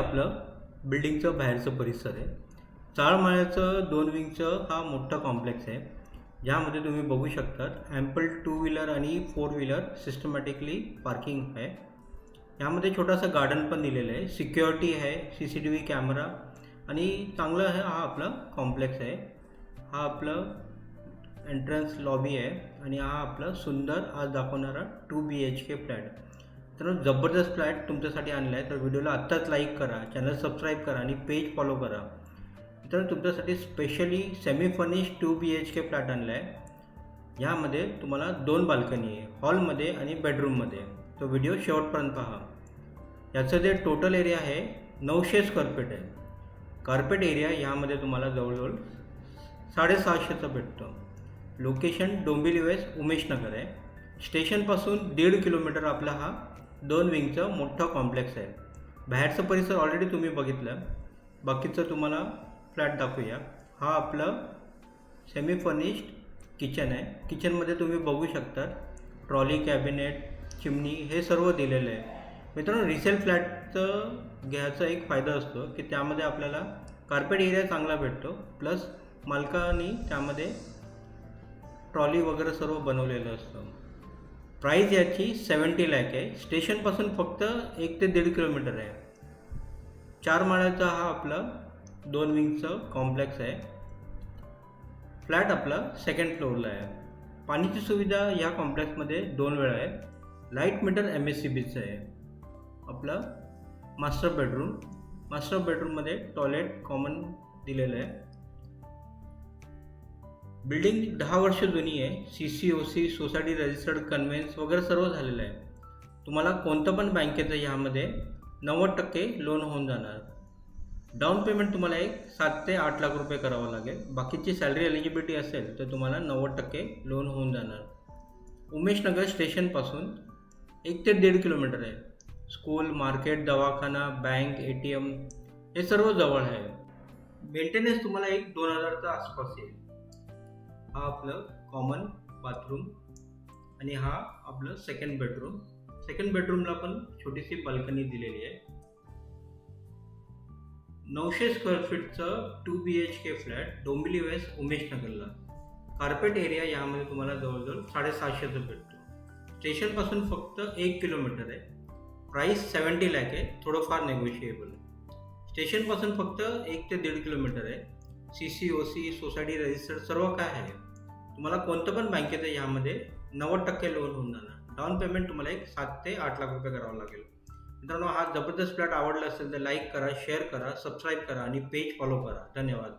आपलं बिल्डिंगचं बाहेरचं परिसर आहे. चाळमाळ्याचं 2 विंगचं हा मोठा कॉम्प्लेक्स आहे. ज्यामध्ये तुम्ही बघू शकता ॲम्पल 2 व्हीलर आणि 4 व्हीलर सिस्टमॅटिकली पार्किंग आहे. यामध्ये छोटासा गार्डन पण दिलेलं आहे. सिक्युरिटी आहे, CCTV कॅमेरा आणि चांगला आहे हा आपला कॉम्प्लेक्स आहे. हा आपलं एंट्रन्स लॉबी आहे आणि हा आपला सुंदर आज दाखवणारा 2 BHK फ्लॅट. तर जबरदस्त फ्लॅट तुमच्यासाठी आणला आहे. तर व्हिडिओला आत्ताच लाईक करा, चॅनल सबस्क्राईब करा आणि पेज फॉलो करा. तर तुमच्यासाठी specially semi furnished 2 BHK flat आणला आहे. ह्यामध्ये तुम्हाला 2 बाल्कनी आहे, हॉलमध्ये आणि बेडरूममध्ये. तो व्हिडिओ शेवटपर्यंत पहा. याचं जे टोटल एरिया आहे 900 स्क्वेअर फीट आहे. कार्पेट एरिया यामध्ये तुम्हाला जवळजवळ 650चा भेटतो. लोकेशन डोंबिवली वेस्ट उमेशनगर आहे. स्टेशनपासून 1.5 किलोमीटर आपला हा 2 विंगचा मोठा कॉम्प्लेक्स आहे. बाहेरचं परिसर ऑलरेडी तुम्ही बघितलं. बाकीचं तुम्हाला फ्लॅट दाखवूया. हा आपलं सेमी फर्निश्ड किचन आहे. किचनमध्ये तुम्ही बघू शकता ट्रॉली, कॅबिनेट, चिमणी हे सर्व दिलेलं आहे. मित्रांनो, रिसेल फ्लॅटचं घ्यायचा एक फायदा असतो की त्यामध्ये आपल्याला कार्पेट एरिया चांगला भेटतो, प्लस मालकांनी त्यामध्ये ट्रॉली वगैरे सर्व बनवलेलं असतं. प्राईस याची 70 लाख आहे. स्टेशनपासून फक्त 1 ते 1.5 किलोमीटर आहे. 4 माळ्याचा हा आपला 2 विंगचं कॉम्प्लेक्स आहे. फ्लॅट आपला 2nd फ्लोअरला आहे. पाण्याची सुविधा या कॉम्प्लेक्समध्ये 2 वेळा आहे. लाईट मीटर MSCBचं आहे. आपलं मास्टर बेडरूममध्ये टॉयलेट कॉमन दिलेलं आहे. बिल्डिंग 10 वर्ष जुनी आहे. CCOC सोसायटी रजिस्टर्ड कन्व्हेन्स वगैरे सर्व झालेलं आहे. तुम्हाला कोणतं पण बँकेचं ह्यामध्ये 90% लोन होऊन जाणार. डाऊन पेमेंट तुम्हाला 7 ते 8 लाख रुपये करावं लागेल. बाकीची सॅलरी एलिजिबिलिटी असेल तर तुम्हाला 90% लोन होऊन जाणार. उमेशनगर स्टेशनपासून 1 ते 1.5 किलोमीटर आहे. स्कूल, मार्केट, दवाखाना, बँक, ATM हे सर्व जवळ आहे. मेंटेनन्स तुम्हाला 2,000च्या आसपास येईल. हा आपलं कॉमन बाथरूम आणि हा आपलं 2nd बेडरूम. 2nd बेडरूमला पण छोटीशी बाल्कनी दिलेली आहे. 900 स्क्वेअर फीटचं 2 BHK फ्लॅट डोंबिवली वेस्ट उमेशनगरला. कार्पेट एरिया यामध्ये तुम्हाला जवळजवळ 750चं भेटतो. स्टेशनपासून फक्त 1 किलोमीटर आहे. प्राईस 70 लाख आहे, थोडंफार नेगोशिएबल. स्टेशनपासून फक्त 1 ते 1.5 किलोमीटर आहे. CCOC सोसायटी रजिस्टर्ड सर्व काय आहे. तुम्हाला कोणतं पण बँकेचं यामध्ये 90% लोन होऊन जाणार. डाऊन पेमेंट तुम्हाला 7 ते 8 लाख रुपये करावं लागेल. मित्रांनो, हा जबरदस्त फ्लॅट आवडला असेल तर लाईक करा, शेअर करा, सबस्क्राईब करा आणि पेज फॉलो करा. धन्यवाद.